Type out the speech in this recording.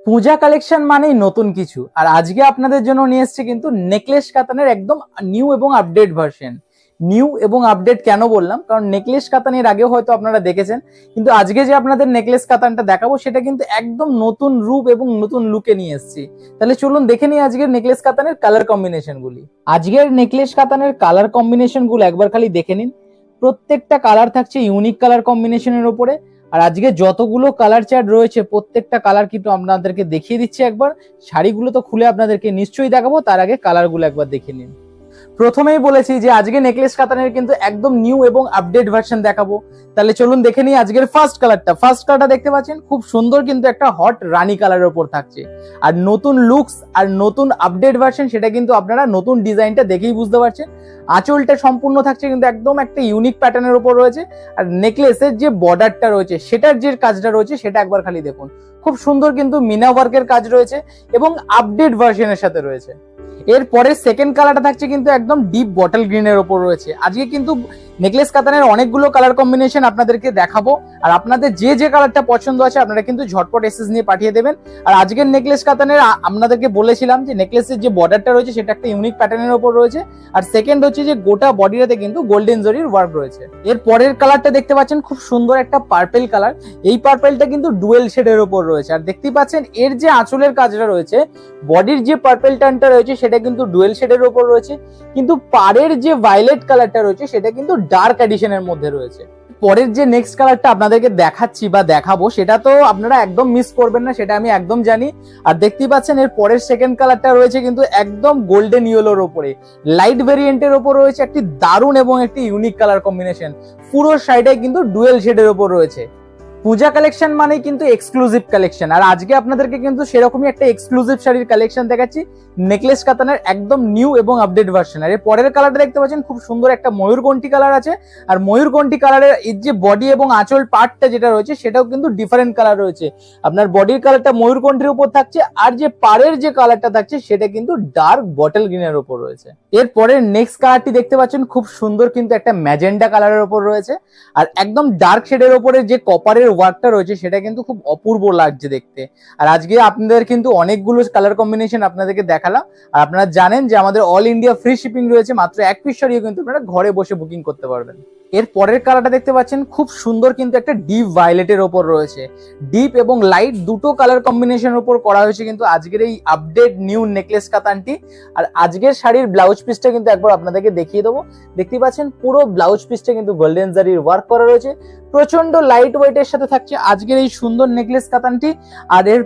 পূজা collection মানেই নতুন কিছু। আর আজকে আপনাদের জন্য নিয়ে এসেছে কিন্তু নেকলেস কাতানের একদম নিউ এবং আপডেট ভার্সন। নিউ এবং আপডেট কেন বললাম, কারণ নেকলেস কাতানের আগেও হয়তো আপনারা দেখেছেন, কিন্তু আজকে যে আপনাদের নেকলেস কাতানটা দেখাবো সেটা কিন্তু একদম নতুন রূপ এবং নতুন লুকে নিয়ে এসেছি। তাহলে চলুন দেখে নিই আজকের নেকলেস কাতানের কালার কম্বিনেশন গুলি। আজকের নেকলেস কাতানের কালার কম্বিনেশন গুলো একবার খালি দেখে নিন। প্রত্যেকটা কালার থাকছে ইউনিক কালার কম্বিনেশনের উপরে। আর আজকে যতগুলো কালার চার্ট রয়েছে প্রত্যেকটা কালার কিন্তু আপনাদেরকে দেখিয়ে দিচ্ছি একবার। শাড়িগুলো তো খুলে আপনাদেরকে নিশ্চয়ই দেখাবো, তার আগে কালারগুলো একবার দেখে নিন। প্রথমেই বলেছি যে আজকে নেকলেস কাতানের কিন্তু একদম নিউ এবং আপডেট ভার্সন দেখাবো। তাহলে চলুন দেখে নিই আজকের ফার্স্ট কালারটা দেখতে পাচ্ছেন খুব সুন্দর কিন্তু একটা হট রানী কালারের উপর থাকছে। আর নতুন লুকস আর নতুন আপডেট ভার্সন সেটা কিন্তু আপনারা নতুন ডিজাইনটা দেখেই বুঝতে পারছেন। আঁচলটা সম্পূর্ণ থাকছে কিন্তু একদম একটা ইউনিক প্যাটার্নের উপর রয়েছে। আর নেকলেসের যে বর্ডারটা রয়েছে সেটার যে কাজটা রয়েছে সেটা একবার খালি দেখুন, খুব সুন্দর কিন্তু মিনা ওয়ার্কের কাজ রয়েছে এবং আপডেট ভার্সনের সাথে রয়েছে। এর পরে সেকেন্ড কালারটা থাকছে কিন্তু একদম ডিপ বটল গ্রিনের ওপর রয়েছে। আজকে কিন্তু নেকলেস কাতানের অনেকগুলো কালার কম্বিনেশন আপনাদেরকে দেখাবো, আর আপনাদের যে যে কালারটা পছন্দ আছে আপনারা কিন্তু ঝটপট এসএস নিয়ে পাঠিয়ে দেবেন। আর আজকের নেকলেস কাতানের আপনাদেরকে বলেছিলাম যে নেকলেসের যে বর্ডারটা রয়েছে সেটা একটা ইউনিক প্যাটার্নের ওপর রয়েছে। আর সেকেন্ড হচ্ছে যে গোটা বডিটাতে কিন্তু গোল্ডেন জরির ওয়ার্ক রয়েছে। এর পরের কালারটা দেখতে পাচ্ছেন খুব সুন্দর একটা পার্পেল কালার। এই পার্পেলটা কিন্তু ডুয়েল শেডের ওপর রয়েছে। আর দেখতেই পাচ্ছেন এর যে আঁচলের কাজটা রয়েছে, বডির যে পার্পেল টানটা রয়েছে সেটা কিন্তু ডুয়েল শেডের ওপর রয়েছে, কিন্তু পাড়ের যে ভায়োলেট কালারটা রয়েছে সেটা কিন্তু ডার্ক এডিশনের মধ্যে রয়েছে। পরের যে নেক্সট কালারটা আপনাদেরকে দেখাচ্ছি বা দেখাবো সেটা তো আপনারা একদম মিস করবেন না, সেটা আমি একদম জানি। আর দেখতেই পাচ্ছেন এর পরের সেকেন্ড কালারটা রয়েছে কিন্তু একদম গোল্ডেন ইয়েলোর ওপরে, লাইট ভেরিয়েন্টের ওপর রয়েছে একটি দারুণ এবং একটি ইউনিক কালার কম্বিনেশন। পুরো সাইডে কিন্তু ডুয়েল শেডের ওপর রয়েছে। পূজা কালেকশন মানে কিন্তু এক্সক্লুসিভ কালেকশন, আর আজকে আপনাদেরকে কিন্তু সেরকমই একটা এক্সক্লুসিভ শাড়ির কালেকশন দেখাচ্ছি নেকলেস কাতানের একদম নিউ এবং আপডেট ভার্সন। আর এর পরের কালারটা দেখতে পাচ্ছেন খুব সুন্দর একটা ময়ূরকণ্ঠী কালার আছে। আর ময়ূরকণ্ঠী কালারের এর যে বডি এবং আঁচল পার্টটা যেটা রয়েছে সেটাও কিন্তু ডিফারেন্ট কালার রয়েছে। আপনার বডির কালারটা ময়ূরকণ্ঠীর উপর থাকছে, আর যে পাড়ের যে কালারটা থাকছে সেটা কিন্তু ডার্ক বটল গ্রিনের উপর রয়েছে। এরপরে নেক্সট কালারটি দেখতে পাচ্ছেন খুব সুন্দর কিন্তু একটা ম্যাজেন্ডা কালারের উপর রয়েছে। আর একদম ডার্ক শেডের উপরে যে কপারের ওয়ার্কটা রয়েছে সেটা কিন্তু খুব অপূর্ব লাগছে দেখতে। আর আজকে আপনাদের কিন্তু অনেকগুলো কালার কম্বিনেশন আপনাদেরকে দেখালাম। আর আপনারা জানেন যে আমাদের অল ইন্ডিয়া ফ্রি শিপিং রয়েছে, মাত্র এক পিস শাড়িও কিন্তু আপনারা ঘরে বসে বুকিং করতে পারবেন। এর পরের কালারটা দেখতে পাচ্ছেন খুব সুন্দর কিন্তু একটা ডিপ ভায়োলেটের ওপর রয়েছে। ডিপ এবং লাইট দুটো কালার কম্বিনেশনের উপর করা হয়েছে কিন্তু আজকের এই আপডেট নিউ নেকলেস কাতানটি। আর আজকের শাড়ির ব্লাউজ পিসটা কিন্তু একবার আপনাদেরকে দেখিয়ে দেবো। দেখতেই পাচ্ছেন পুরো ব্লাউজ পিসটা কিন্তু গোল্ডেন জারির ওয়ার্ক করা রয়েছে। প্রচন্ড লাইট ওয়েটের সাথে থাকছে আজকের এই সুন্দর নেকলেস কাতানটি। আর এর